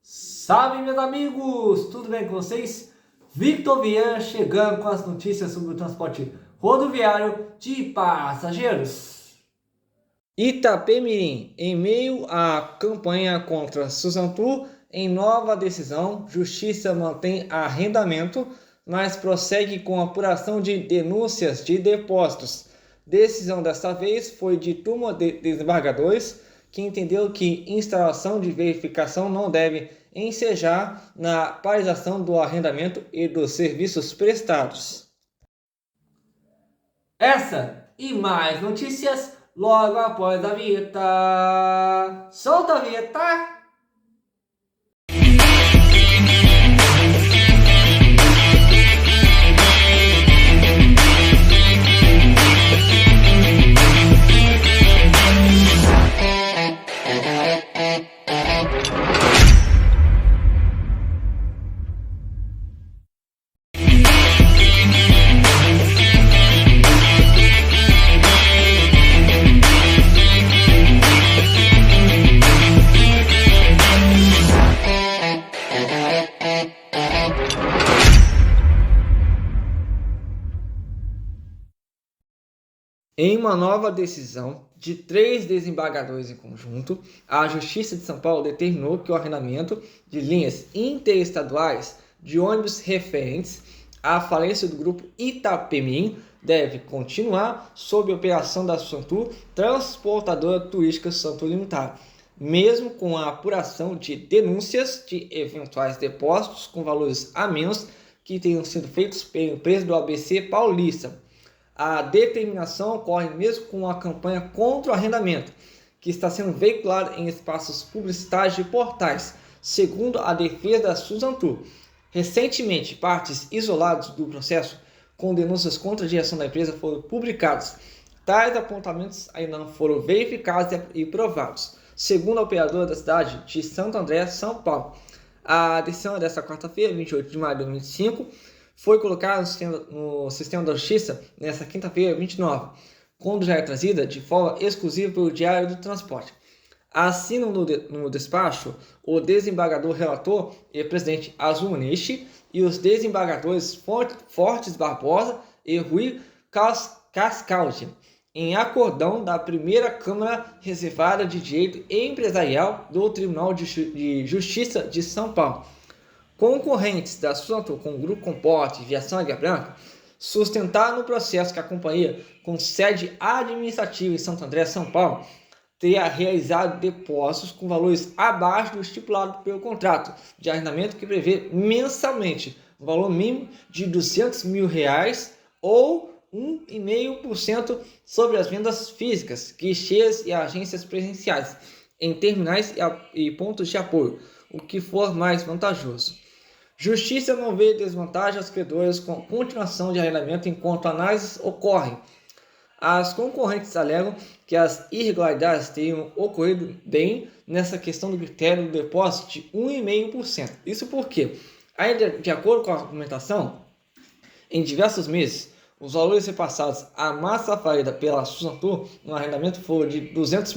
Salve, meus amigos! Tudo bem com vocês? Victor Vieira chegando com as notícias sobre o transporte rodoviário de passageiros. Itapemirim, em meio à campanha contra Suzantur, em nova decisão, Justiça mantém arrendamento, mas prossegue com a apuração de denúncias de depósitos. Decisão desta vez foi de turma de desembargadores, que entendeu que instalação de verificação não deve ensejar na paralisação do arrendamento e dos serviços prestados. Essa e mais notícias logo após a vinheta. Solta a vinheta! Em uma nova decisão de 3 desembargadores em conjunto, a Justiça de São Paulo determinou que o arrendamento de linhas interestaduais de ônibus referentes à falência do grupo Itapemirim deve continuar sob operação da Suzantur Transportadora Turística Suzantur Limitada, mesmo com a apuração de denúncias de eventuais depósitos com valores a menos que tenham sido feitos pela empresa do ABC Paulista. A determinação ocorre mesmo com a campanha contra o arrendamento, que está sendo veiculada em espaços publicitários de portais, segundo a defesa da Suzantur. Recentemente, partes isoladas do processo com denúncias contra a direção da empresa foram publicadas. Tais apontamentos ainda não foram verificados e provados, segundo a operadora da cidade de Santo André, São Paulo. A decisão desta quarta-feira, 28 de maio de 2025, foi colocada no sistema da Justiça nesta quinta-feira, 29, quando já é trazida de forma exclusiva pelo Diário do Transporte. Assinam no despacho o desembargador relator e presidente Azul Nishi e os desembargadores Fortes Barbosa e Rui Cascaldi, em acordão da primeira Câmara Reservada de Direito Empresarial do Tribunal de Justiça de São Paulo. Concorrentes da Suzantur com o Grupo Comporte e Viação Águia Branca sustentaram no processo que a companhia, com sede administrativa em Santo André, São Paulo, teria realizado depósitos com valores abaixo do estipulado pelo contrato de arrendamento, que prevê mensalmente um valor mínimo de R$200 mil ou 1,5% sobre as vendas físicas, guichês e agências presenciais, em terminais e pontos de apoio, o que for mais vantajoso. Justiça não vê desvantagem aos credores com a continuação de arrendamento enquanto análises ocorrem. As concorrentes alegam que as irregularidades teriam ocorrido bem nessa questão do critério do depósito de 1,5%. Isso porque, ainda de acordo com a argumentação, em diversos meses, os valores repassados à massa aferida pela Suzantur no arrendamento foram de R$200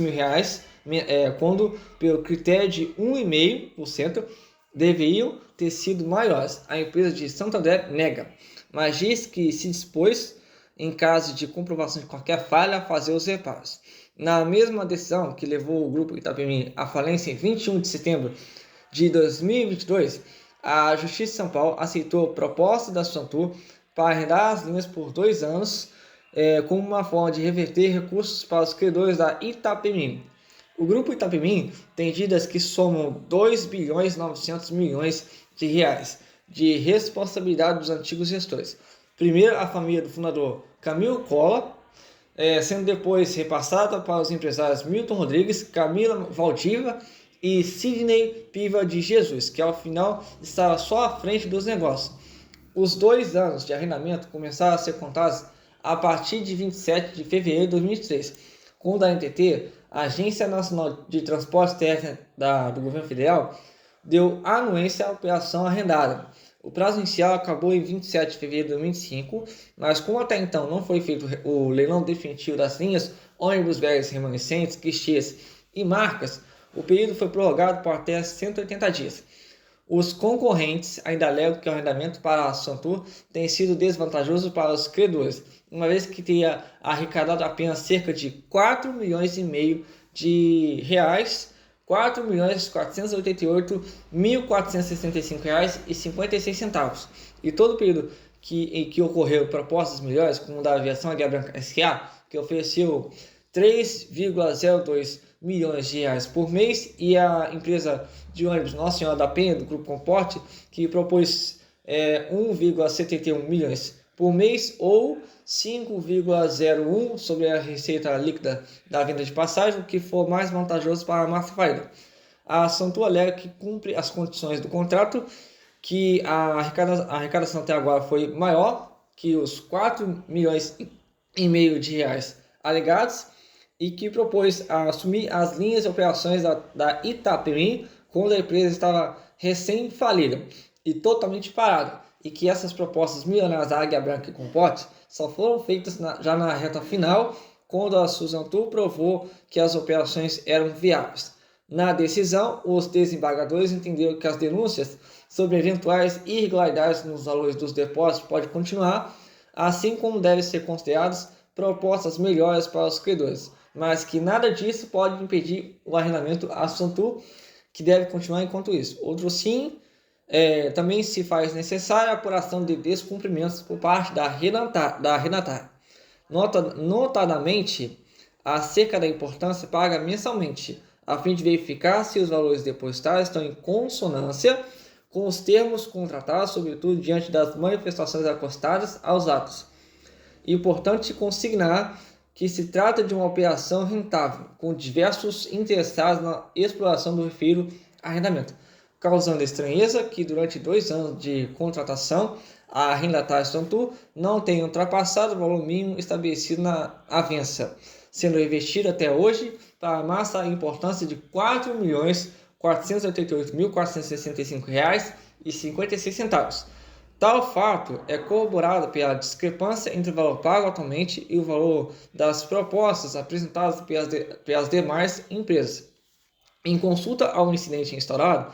mil, quando, pelo critério de 1,5%, deveriam ter sido maiores. A empresa de Santo André nega, mas diz que se dispôs, em caso de comprovação de qualquer falha, a fazer os reparos. Na mesma decisão que levou o grupo Itapemirim à falência em 21 de setembro de 2022, a Justiça de São Paulo aceitou a proposta da Suzantur para arrendar as linhas por 2 anos, como uma forma de reverter recursos para os credores da Itapemirim. O grupo Itapemirim tem dívidas que somam R$2,9 bilhões de responsabilidade dos antigos gestores. Primeiro, a família do fundador Camilo Collor, sendo depois repassada para os empresários Milton Rodrigues, Camila Valdiva e Sidney Piva de Jesus, que ao final estava só à frente dos negócios. Os 2 anos de arrendamento começaram a ser contados a partir de 27 de fevereiro de 2003, quando a ANTT, a Agência Nacional de Transporte Terrestre do Governo Federal, deu anuência à operação arrendada. O prazo inicial acabou em 27 de fevereiro de 2005, mas como até então não foi feito o leilão definitivo das linhas, ônibus velhos remanescentes, guichês e marcas, O período foi prorrogado por até 180 dias. Os concorrentes ainda alegam que o arrendamento para a Santur tem sido desvantajoso para os credores, uma vez que teria arrecadado apenas cerca de 4 milhões e meio de reais, 4.488.465,56 e todo o período em que ocorreu propostas melhores, como o da Aviação Águia Branca S.A., que ofereceu 3,02 milhões de reais por mês, e a empresa de ônibus Nossa Senhora da Penha, do Grupo Comporte, que propôs 1,71 milhões por mês, ou 5,01 sobre a receita líquida da venda de passagem, o que for mais vantajoso para a Massa Faida. A Santur alega que cumpre as condições do contrato, que a arrecadação até agora foi maior que os 4 milhões e meio de reais alegados, e que propôs assumir as linhas de operações da Itapemirim quando a empresa estava recém-falida e totalmente parada, e que essas propostas milionárias da Águia Branca e Comporte só foram feitas já na reta final, quando a Suzantur provou que as operações eram viáveis. Na decisão, os desembargadores entenderam que as denúncias sobre eventuais irregularidades nos valores dos depósitos podem continuar, assim como devem ser consideradas propostas melhores para os credores, mas que nada disso pode impedir o arrendamento à Santur, que deve continuar enquanto isso. Outro sim, também se faz necessária a apuração de descumprimentos por parte da arrendatária, notadamente acerca da importância paga mensalmente, a fim de verificar se os valores depositados estão em consonância com os termos contratados, sobretudo diante das manifestações acostadas aos atos. E importante consignar que se trata de uma operação rentável, com diversos interessados na exploração do referido arrendamento, causando estranheza que durante 2 anos de contratação a arrendatária Santur não tenha ultrapassado o valor mínimo estabelecido na avença, sendo investido até hoje para a massa a importância de R$ 4.488.465,56. Tal fato é corroborado pela discrepância entre o valor pago atualmente e o valor das propostas apresentadas pelas demais empresas. Em consulta ao incidente instaurado,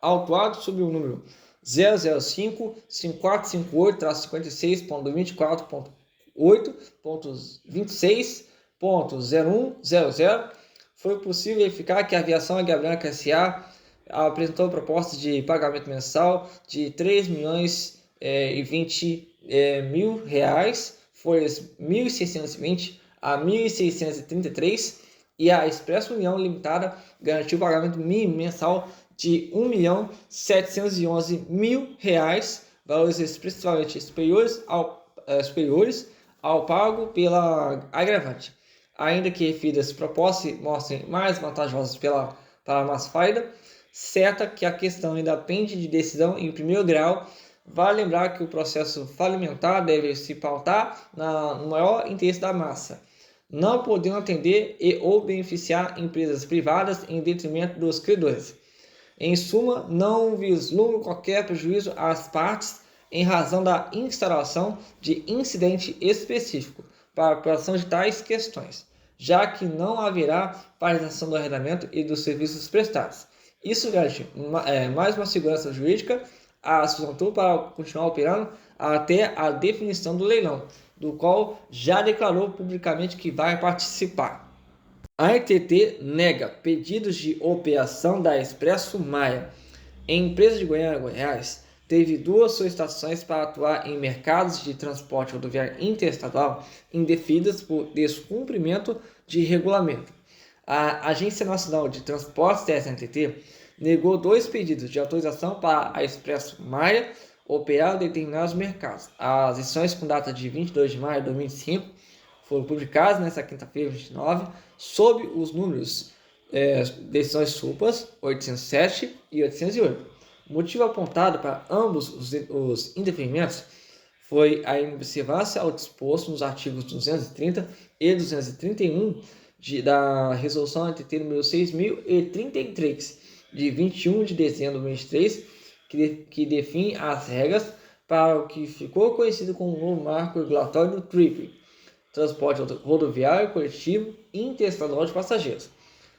autuado sob o número 005-5458-54.24.8.26.0100, foi possível verificar que a Aviação Águia Branca S.A. apresentou propostas de pagamento mensal de 3 milhões e 20 mil reais, folhas 1.620 a 1.633, e a Expresso União Limitada garantiu o pagamento mínimo mensal de R$ 1.711.000, valores expressivamente superiores ao pago pela agravante. Ainda que referidas propostas se mostrem mais vantajosas para a Massa Faida, certa que a questão ainda pende de decisão em primeiro grau. Vale lembrar que o processo falimentar deve se pautar no maior interesse da massa, não podendo atender ou beneficiar empresas privadas em detrimento dos credores. Em suma, não vislumbro qualquer prejuízo às partes em razão da instalação de incidente específico para a apuração de tais questões, já que não haverá paralisação do arrendamento e dos serviços prestados. Isso garante mais uma segurança jurídica à Suzantur para continuar operando até a definição do leilão, do qual já declarou publicamente que vai participar. A ETT nega pedidos de operação da Expresso Maia. A empresa de Goiânia, Goiás, teve 2 solicitações para atuar em mercados de transporte rodoviário interestadual indeferidas por descumprimento de regulamento. A Agência Nacional de Transportes, TSNTT, negou 2 pedidos de autorização para a Expresso Maia operar em determinados mercados. As decisões com data de 22 de maio de 2005 foram publicadas nesta quinta-feira, 29, sob os números decisões SUPAS 807 e 808. O motivo apontado para ambos os indeferimentos foi a inobservância ao disposto nos artigos 230 e 231 da Resolução NTT número 6.033, de 21 de dezembro de 2023, que define as regras para o que ficou conhecido como o novo marco regulatório do TRIP, Transporte Rodoviário Coletivo Interestadual de Passageiros.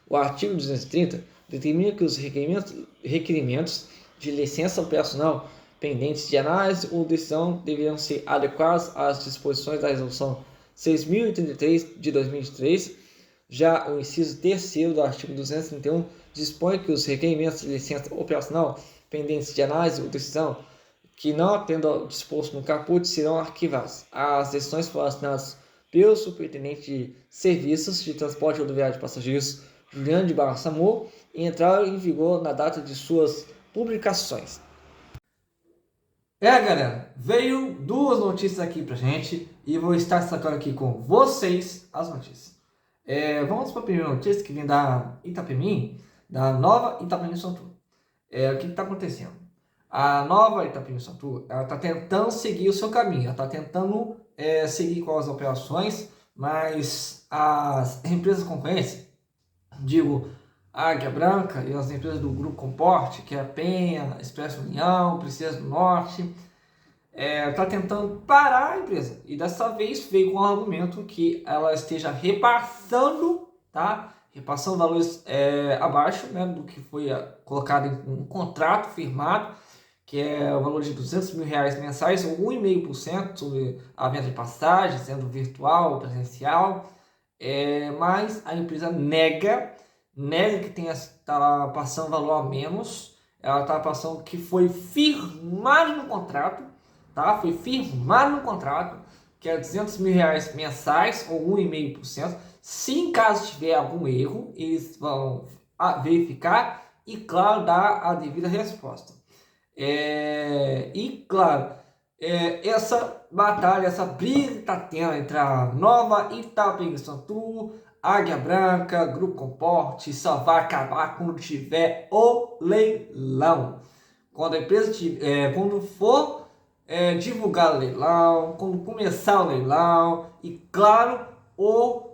O artigo 230 determina que os requerimentos de licença operacional pendentes de análise ou decisão deverão ser adequados às disposições da Resolução 6.033 de 2023. Já o inciso 3º do artigo 231 dispõe que os requerimentos de licença operacional pendentes de análise ou decisão que não atendam ao disposto no caput serão arquivados. As decisões foram assinadas pelo Superintendente de Serviços de Transporte Rodoviário de Passageiros, Juliano de Barros Samor, e entraram em vigor na data de suas publicações. Galera, veio duas notícias aqui pra gente e vou estar destacando aqui com vocês as notícias. Vamos para a primeira notícia, que vem da Itapemirim, da nova Itapemirim Santur. O que está acontecendo? A nova Itapemirim Santur, ela está tentando seguir o seu caminho, ela está tentando seguir com as operações, mas as empresas concorrentes, digo, a Águia Branca e as empresas do Grupo Comporte, que é a Penha, Expresso União, Princesa do Norte, está tentando parar a empresa. E dessa vez veio com o argumento que ela esteja repassando, tá? Repassando valores abaixo, né, do que foi colocado em um contrato firmado, que é o valor de R$200 mil mensais, ou 1,5% sobre a venda de passagem, sendo virtual ou presencial. Mas a empresa nega que está passando valor a menos. Ela está passando que foi firmado no contrato, tá? Foi firmado no contrato, que é R$200 mil mensais, ou 1,5%. Se em caso tiver algum erro, eles vão verificar e, claro, dar a devida resposta. E, claro, essa batalha, essa briga que está tendo entre a nova Itapemirim Santur, Águia Branca, Grupo Comporte, só vai acabar quando tiver o leilão. Quando a empresa quando for divulgar o leilão, quando começar o leilão e, claro, o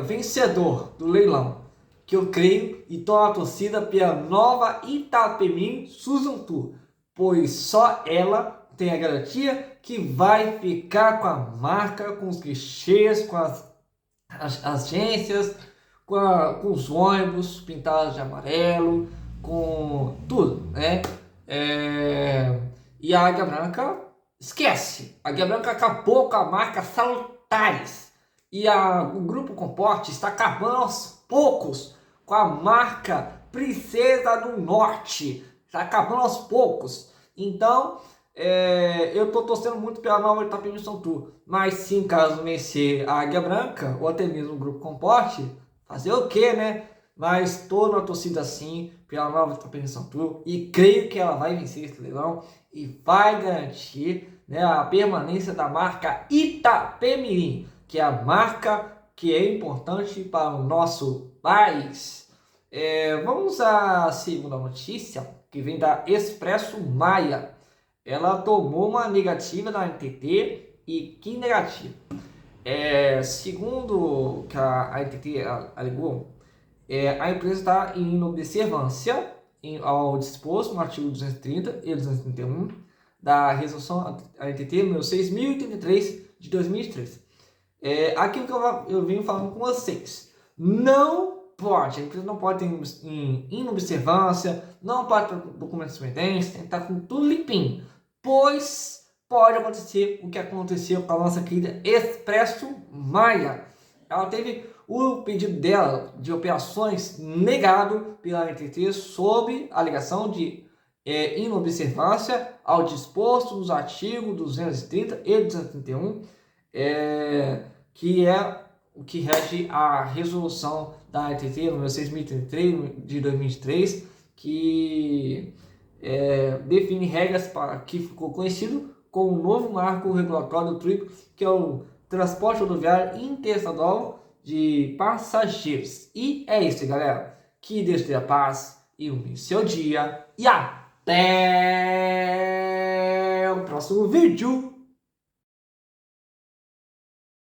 vencedor do leilão, que eu creio e estou na torcida pela nova Itapemirim Santur, pois só ela tem a garantia que vai ficar com a marca, com os guichês, com as agências, com os ônibus pintados de amarelo, com tudo, né? E a Águia Branca, esquece. A Águia Branca acabou com a marca Salutares. E o Grupo Comporte está acabando aos poucos com a marca Princesa do Norte. Está acabando aos poucos. Então, eu estou torcendo muito pela nova Itapemirim Santur. Mas se em caso vencer a Águia Branca, ou até mesmo o Grupo Comporte, fazer o quê, né? Mas estou na torcida sim pela nova Itapemirim Santur. E creio que ela vai vencer esse leilão e vai garantir, né, a permanência da marca Itapemirim, que é a marca que é importante para o nosso país. Vamos à segunda notícia, que vem da Expresso Maia. Ela tomou uma negativa da NTT, e que negativa? Segundo que a NTT alegou, a empresa está em inobservância ao disposto no artigo 230 e 231 da resolução NTT número 6.033 de 2003. Aquilo que eu venho falando com vocês, não pode, a empresa não pode ter em inobservância, não pode ter documentos pendentes, tem que estar com tudo limpinho, pois pode acontecer o que aconteceu com a nossa querida Expresso Maia. Ela teve o pedido dela de operações negado pela NTT sob a alegação de inobservância ao disposto nos artigos 230 e 231, que é o que rege a resolução da NTT número 6.033 de 2003, que define regras para que ficou conhecido como o novo marco regulatório do TRIP, que é o transporte rodoviário interestadual de passageiros. E é isso, galera. Que Deus tenha paz e um seu dia. E até o próximo vídeo.